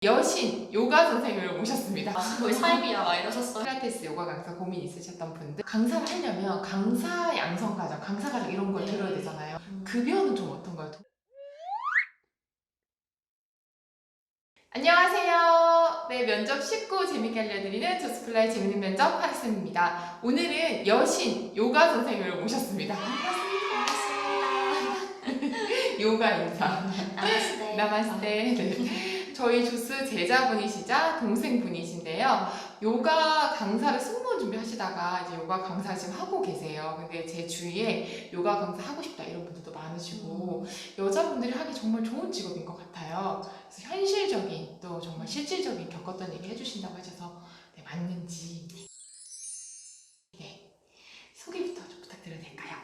여신 요가 선생님을 모셨습니다. 거의 사이비야 막 이러셨어요. 필라테스 요가 강사 고민 있으셨던 분들, 강사를 하려면 강사 양성 과정, 강사 과정 이런 걸 들어야 되잖아요. 급여는 좀 어떤가요? 안녕하세요. 네, 면접 쉽고 재밌게 알려드리는 저스플라의 재밌는 면접 하리쌤입니다. 오늘은 여신 요가 선생님을 모셨습니다. 요가 인사. 나마스테. 나마스테. 네. 저희 조스 제자분이시자 동생분이신데요. 요가 강사를 승무원 준비하시다가 이제 요가 강사 지금 하고 계세요. 근데 제 주위에 요가 강사 하고 싶다 이런 분들도 많으시고 여자분들이 하기 정말 좋은 직업인 것 같아요. 그래서 현실적인 또 정말 실질적인 겪었던 얘기 해주신다고 하셔서 네, 맞는지 네, 소개부터 좀 부탁드려도 될까요?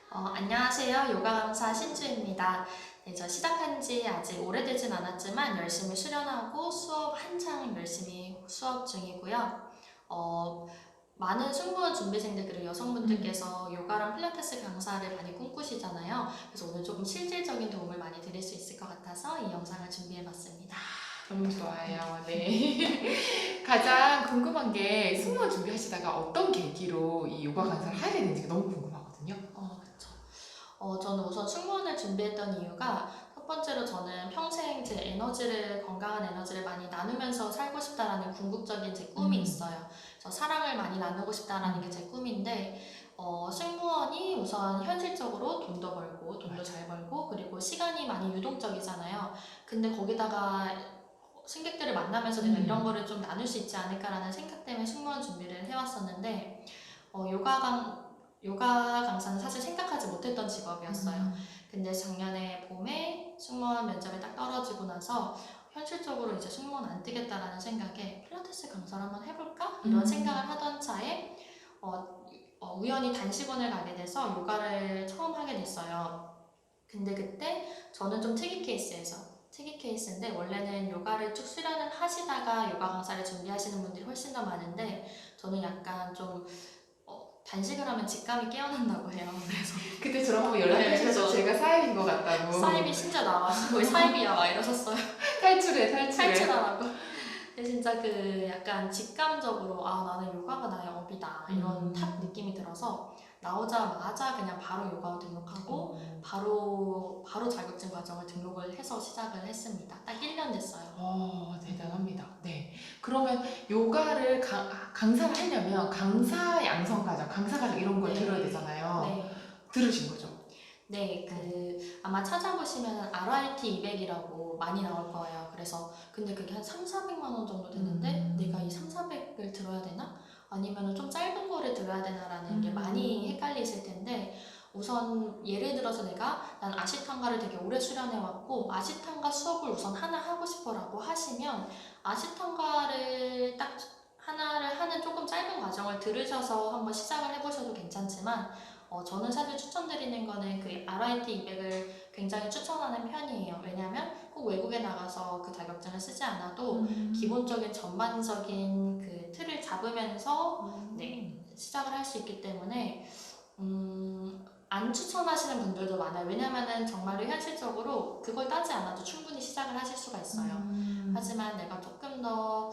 안녕하세요. 요가 강사 신주입니다. 네, 저 시작한 지 아직 오래되진 않았지만 열심히 수련하고 수업 한창 열심히 수업 중이고요. 많은 승무원 준비생들 그리고 여성분들께서 요가랑 필라테스 강사를 많이 꿈꾸시잖아요. 그래서 오늘 조금 실질적인 도움을 많이 드릴 수 있을 것 같아서 이 영상을 준비해봤습니다. 너무 좋아요. 네. 가장 궁금한 게 승무원 준비하시다가 어떤 계기로 이 요가 강사를 하게 되는지 너무 궁금하거든요. 그렇죠. 저는 우선 승무원을 준비했던 이유가 첫 번째로 저는 평생 제 에너지를 건강한 에너지를 많이 나누면서 살고 싶다라는 궁극적인 제 꿈이 있어요. 그래서 사랑을 많이 나누고 싶다라는 게 제 꿈인데 승무원이 우선 현실적으로 돈도 벌고 돈도 잘 벌고 그리고 시간이 많이 유동적이잖아요. 근데 거기다가 승객들을 만나면서 내가 이런 거를 좀 나눌 수 있지 않을까라는 생각 때문에 승무원 준비를 해왔었는데 요가 강사는 사실 생각하지 못했던 직업이었어요. 근데 작년에 봄에 승무원 면접에 딱 떨어지고 나서 현실적으로 이제 승무원 안 뜨겠다라는 생각에 필라테스 강사를 한번 해볼까? 이런 생각을 하던 차에 우연히 단식원을 가게 돼서 요가를 처음 하게 됐어요. 근데 그때 저는 좀 특이 케이스인데 원래는 요가를 쭉 수련을 하시다가 요가 강사를 준비하시는 분들이 훨씬 더 많은데 저는 약간 좀 단식을 하면 직감이 깨어난다고 해요. 그래서 그때 저랑 한번 연락해 주셔서 제가 사입인 것 같다고. 사입이 진짜 나와서 거의 사입이야 막 이러셨어요. 탈출해. 탈출하라고. 근데 진짜 그 약간 직감적으로 나는 요가가 나의 업이다 이런 탁 느낌이 들어서 나오자마자 그냥 바로 요가 등록하고 바로 자격증 과정을 등록을 해서 시작을 했습니다. 딱 1년 됐어요. 대단합니다. 네. 그러면 요가를 강사를 하려면 강사 양성 과정, 강사 과정 이런 걸 들어야 되잖아요. 네. 들으신 거죠? 네, 아마 찾아보시면 RIT 200이라고 많이 나올 거예요. 그래서 근데 그게 한 3,400만 원 정도 되는데 내가 이 3,400을 들어야 되나? 아니면 좀 짧은 거를 들어야 되나라는 게 많이 헷갈리실 텐데 우선 예를 들어서 난 아시탄가를 되게 오래 수련해왔고 아시탄가 수업을 우선 하나 하고 싶어라고 하시면 아시탄가를 딱 하나를 하는 조금 짧은 과정을 들으셔서 한번 시작을 해보셔도 괜찮지만 저는 사실 추천드리는 거는 그 RIT 200을 굉장히 추천하는 편이에요. 왜냐면 꼭 외국에 나가서 그 자격증을 쓰지 않아도 기본적인 전반적인 그 틀을 잡으면서 시작을 할 수 있기 때문에 안 추천하시는 분들도 많아요. 왜냐면은 정말로 현실적으로 그걸 따지 않아도 충분히 시작을 하실 수가 있어요. 하지만 내가 조금 더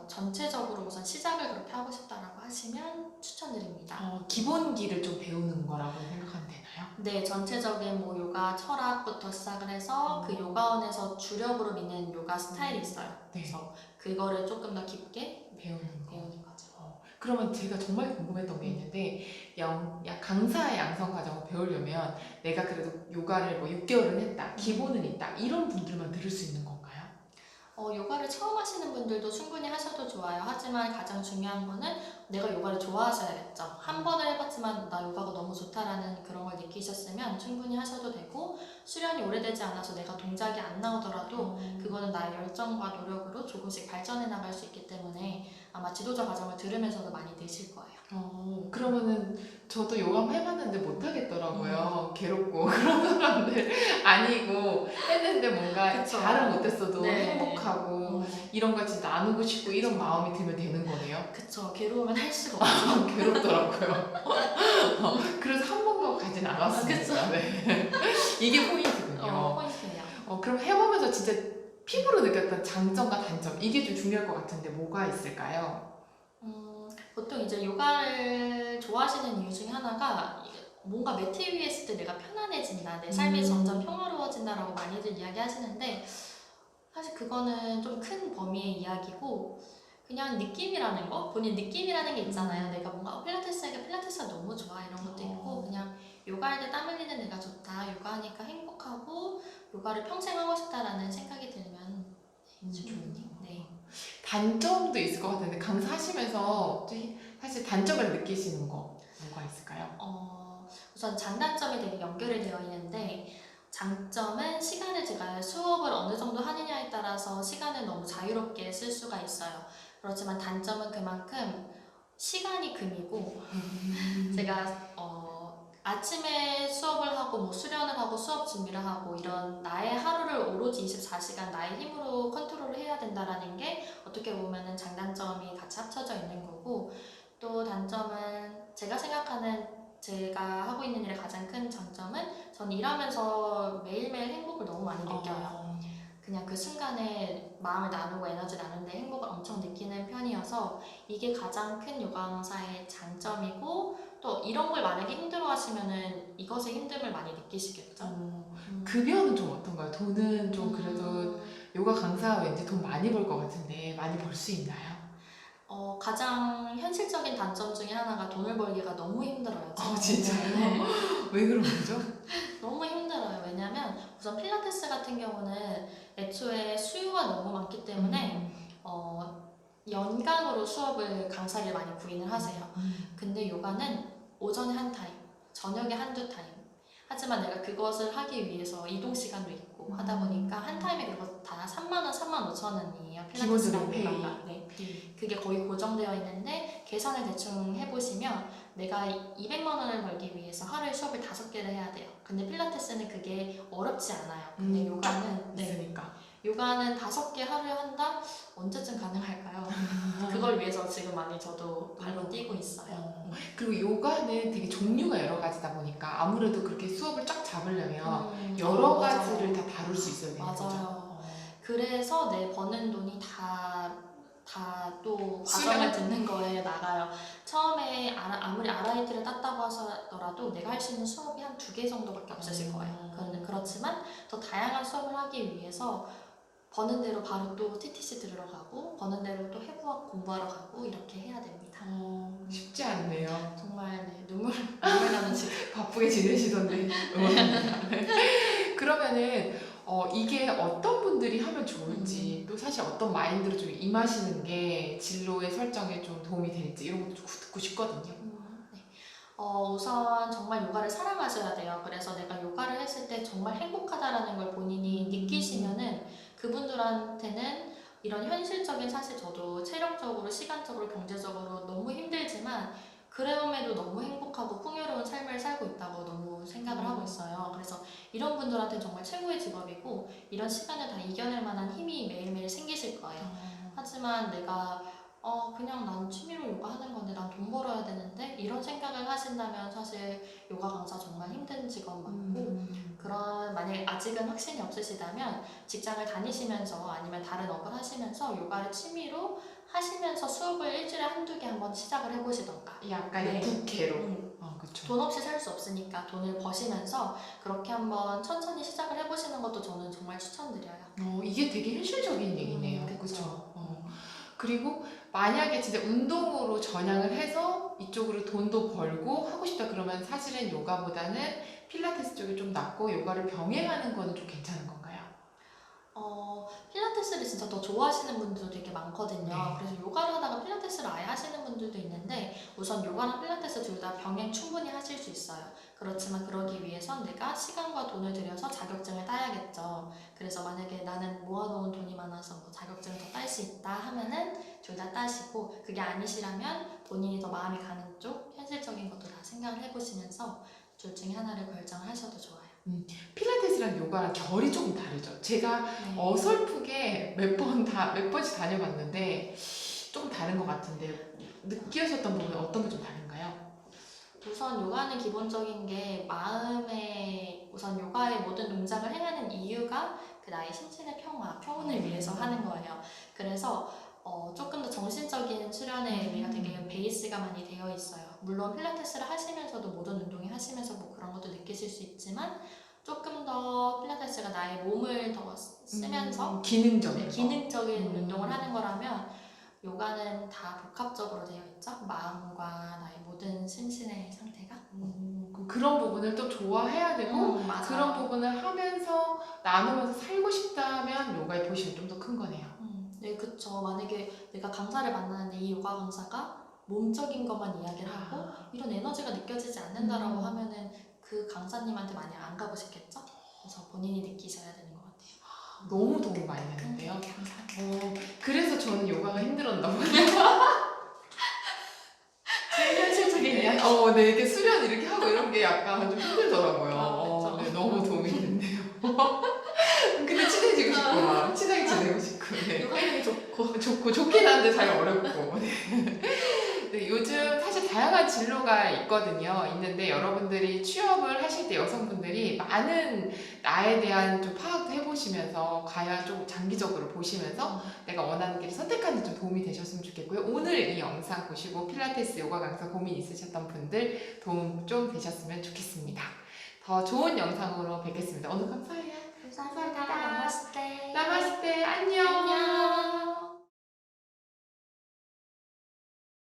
전체적으로 우선 시작을 그렇게 하고 싶다라고 하시면 추천드립니다. 기본기를 좀 배우는 거라고 생각하면 되나요? 네, 전체적인 뭐 요가 철학부터 시작을 해서 그 요가원에서 주력으로 믿는 요가 스타일이 있어요. 네. 그래서 그거를 조금 더 깊게 배우는 거죠. 그러면 제가 정말 궁금했던 게 있는데 강사의 양성 과정을 배우려면 내가 그래도 요가를 뭐 6개월은 했다, 기본은 있다 이런 분들만 들을 수 있는 건가요? 요가를 처음 하시는 분들도 충분히 하셔도 좋아요. 하지만 가장 중요한 거는 내가 요가를 좋아하셔야겠죠. 한 번을 해봤지만 나 요가가 너무 좋다라는 그런 걸 느끼셨으면 충분히 하셔도 되고 수련이 오래되지 않아서 내가 동작이 안 나오더라도 그거는 나의 열정과 노력으로 조금씩 발전해 나갈 수 있기 때문에 아마 지도자 과정을 들으면서도 많이 느실 거예요. 그러면은 저도 요가 한번 해봤는데 못하겠더라고요. 괴롭고 그런 사람들 아니고 했는데 뭔가 그쵸. 잘은 못했어도 네. 행복하고 이런 걸 진짜 나누고 싶고 이런 마음이 들면 되는 거네요. 그쵸. 괴로우면 할 수가 없죠. 괴롭더라고요. 그래서 한 번도 가진 않았습니다. 그쵸. 네. 이게 포인트군요. 포인트예요. 그럼 해보면서 진짜 피부로 느꼈던 장점과 단점 이게 좀 중요할 것 같은데 뭐가 있을까요? 보통 이제 요가를 좋아하시는 이유 중에 하나가 뭔가 매트 위에 있을 때 내가 편안해진다, 내 삶이 점점 평화로워진다라고 많이들 이야기하시는데 사실 그거는 좀 큰 범위의 이야기고 그냥 느낌이라는 거, 본인 느낌이라는 게 있잖아요. 내가 뭔가 필라테스하니까 필라테스가 너무 좋아 이런 것도 있고 그냥 요가할 때 땀 흘리는 내가 좋다, 요가하니까 행복하고 요가를 평생 하고 싶다라는 생각이 들면 충분히 네. 단점도 있을 것 같은데 강사하시면서 사실 단점을 느끼시는 거 뭐가 있을까요? 우선 장단점이 되게 연결이 되어 있는데 장점은 시간을 제가 수업을 어느 정도 하느냐에 따라서 시간을 너무 자유롭게 쓸 수가 있어요. 그렇지만 단점은 그만큼 시간이 금이고 제가 아침에 수업을 하고 뭐 수련을 하고 수업 준비를 하고 이런 나의 하루를 오로지 24시간 나의 힘으로 컨트롤을 해야 된다라는 게 어떻게 보면은 장단점이 같이 합쳐져 있는 거고 또 단점은 제가 생각하는 제가 하고 있는 일의 가장 큰 장점은 전 일하면서 매일매일 행복을 너무 많이 느껴요. 그냥 그 순간에 마음을 나누고 에너지 나누는데 행복을 엄청 느끼는 편이어서 이게 가장 큰 요가 강사의 장점이고 또 이런 걸 만약에 힘들어 하시면은 이것의 힘듦을 많이 느끼시겠죠. 급여는 좀 어떤가요? 돈은 좀 그래도 요가 강사 왠지 돈 많이 벌 것 같은데 많이 벌 수 있나요? 가장 현실적인 단점 중에 하나가 돈을 벌기가 너무 힘들어요. 진짜요? 네. 왜 그런 거죠? 너무 힘들어요. 왜냐면 우선 필라테스 같은 경우는 애초에 수요가 너무 많기 때문에 연간으로 수업을 강사를 많이 구인을 하세요. 근데 요가는 오전에 한 타임, 저녁에 한두 타임. 하지만 내가 그것을 하기 위해서 이동 시간도 있고 하다 보니까 한 타임에 그거 다 3만 원, 3만 5천 원이에요. 기본적인 페이. 네. 그게 거의 고정되어 있는데 계산을 대충 해보시면 내가 200만 원을 벌기 위해서 하루에 수업을 5개를 해야 돼요. 근데 필라테스는 그게 어렵지 않아요. 근데 요가는 있으니까. 요가는 5개 하루에 한다? 언제쯤 가능할까요? 그걸 위해서 지금 많이 저도 발로 뛰고 있어요. 그리고 요가는 되게 종류가 여러 가지다 보니까 아무래도 그렇게 수업을 쫙 잡으려면 여러 가지를 다 다룰 수 있어야 되는 거죠. 맞아요. 그래서 내 버는 돈이 다 또 과정을 듣는 거에 나가요. 처음에 아무리 RIT를 땄다고 하더라도 내가 할 수 있는 수업이 한 2개 정도밖에 없으실 거예요. 그렇지만 더 다양한 수업을 하기 위해서 버는 대로 바로 또 TTC 들으러 가고 버는 대로 또 해부학 공부하러 가고 이렇게 해야 됩니다. 쉽지 않네요. 정말 네, 눈물 나는 지금. 바쁘게 지내시던데 응원합니다. 그러면은 이게 어떤 분들이 하면 좋을지 또 사실 어떤 마인드로 좀 임하시는 게 진로의 설정에 좀 도움이 될지 이런 것도 좀 듣고 싶거든요. 네. 우선 정말 요가를 사랑하셔야 돼요. 그래서 내가 요가를 했을 때 정말 행복하다라는 걸 본인이 느끼시면은 그분들한테는 이런 현실적인 사실 저도 체력적으로, 시간적으로, 경제적으로 너무 힘들지만 그럼에도 너무 행복하고 풍요로운 삶을 살고 있다고 너무 생각을 하고 있어요. 그래서 이런 분들한테는 정말 최고의 직업이고 이런 시간을 다 이겨낼 만한 힘이 매일매일 생기실 거예요. 하지만 내가 그냥 난 취미로 요가 하는 건데 난 돈 벌어야 되는데 이런 생각을 하신다면 사실 요가 강사 정말 힘든 직업 많고 만약에 아직은 확신이 없으시다면 직장을 다니시면서 아니면 다른 업을 하시면서 요가를 취미로 하시면서 수업을 일주일에 한두 개 한번 시작을 해보시던가 약간 네. 부캐로. 그렇죠. 돈 없이 살 수 없으니까 돈을 버시면서 그렇게 한번 천천히 시작을 해보시는 것도 저는 정말 추천드려요. 이게 되게 현실적인 얘기네요. 그쵸. 그렇죠. 그리고 만약에 진짜 운동으로 전향을 해서 이쪽으로 돈도 벌고 하고 싶다 그러면 사실은 요가보다는 필라테스 쪽이 좀 낫고 요가를 병행하는 거는 좀 괜찮은 건가요? 필라테스를 진짜 더 좋아하시는 분들도 되게 많거든요. 네. 그래서 요가를 하다가 필라테스를 아예 하시는 분들도 있는데 우선 요가랑 필라테스 둘 다 병행 충분히 하실 수 있어요. 그렇지만 그러기 위해선 내가 시간과 돈을 들여서 자격증을 따야겠죠. 그래서 만약에 나는 모아놓은 돈이 많아서 뭐 자격증을 더 딸 수 있다 하면은 둘 다 따시고 그게 아니시라면 본인이 더 마음이 가는 쪽 현실적인 것도 다 생각을 해보시면서 둘 중에 하나를 결정하셔도 좋아요. 필라테스랑 요가랑 결이 조금 다르죠. 제가 네. 어설프게 몇 번씩 다녀봤는데 조금 다른 것 같은데 느끼셨던 부분은 어떤 게 좀 다른가요? 우선 요가는 기본적인 게 마음에 우선 요가의 모든 동작을 행하는 이유가 그 나의 신체의 평화, 평온을 위해서 하는 거예요. 그래서 조금 더 정신적인 수련의 의미가 되게 베이스가 많이 되어 있어요. 물론 필라테스를 하시면서도 모든 운동을 하시면서 뭐 그런 것도 느끼실 수 있지만 조금 더 필라테스가 나의 몸을 더 쓰면서 기능적인 거. 기능적인 운동을 하는 거라면 요가는 다 복합적으로 되어 있죠. 마음과 나의 모든 심신의 상태가. 그런 부분을 또 좋아해야 되고 맞아요. 그런 부분을 하면서 나누면서 살고 싶다면 요가의 보시면 좀 더 큰 거네요. 네, 그쵸. 만약에 내가 강사를 만나는데 이 요가 강사가 몸적인 것만 이야기를 하고 이런 에너지가 느껴지지 않는다라고 하면은 그 강사님한테 많이 안 가고 싶겠죠? 그래서 본인이 느끼셔야 되는 것 같아요. 너무 도움 많이 되는데요. 감사합니다. 그래서 저는 요가가 힘들었나 봐요. 제일 현실적인 이야기. 네, 이렇게 수련 이렇게 하고 이런 게 약간 좀 힘들더라고요. 그렇죠. 네, 너무 도움이 된대요. 근데 친해지고 싶고, 막 친하게 지내고 싶고. 네. 요가력이 좋고. 좋긴 한데 잘 어렵고. 네, 요즘 사실 다양한 진로가 있는데 여러분들이 취업을 하실 때 여성분들이 많은 나에 대한 좀 파악도 해보시면서 과연 좀 장기적으로 보시면서 내가 원하는 길을 선택하는 데 좀 도움이 되셨으면 좋겠고요. 오늘 이 영상 보시고 필라테스 요가 강사 고민 있으셨던 분들 도움 좀 되셨으면 좋겠습니다. 더 좋은 영상으로 뵙겠습니다. 오늘 감사해요. 감사합니다. 나마스테. 나마스테 안녕.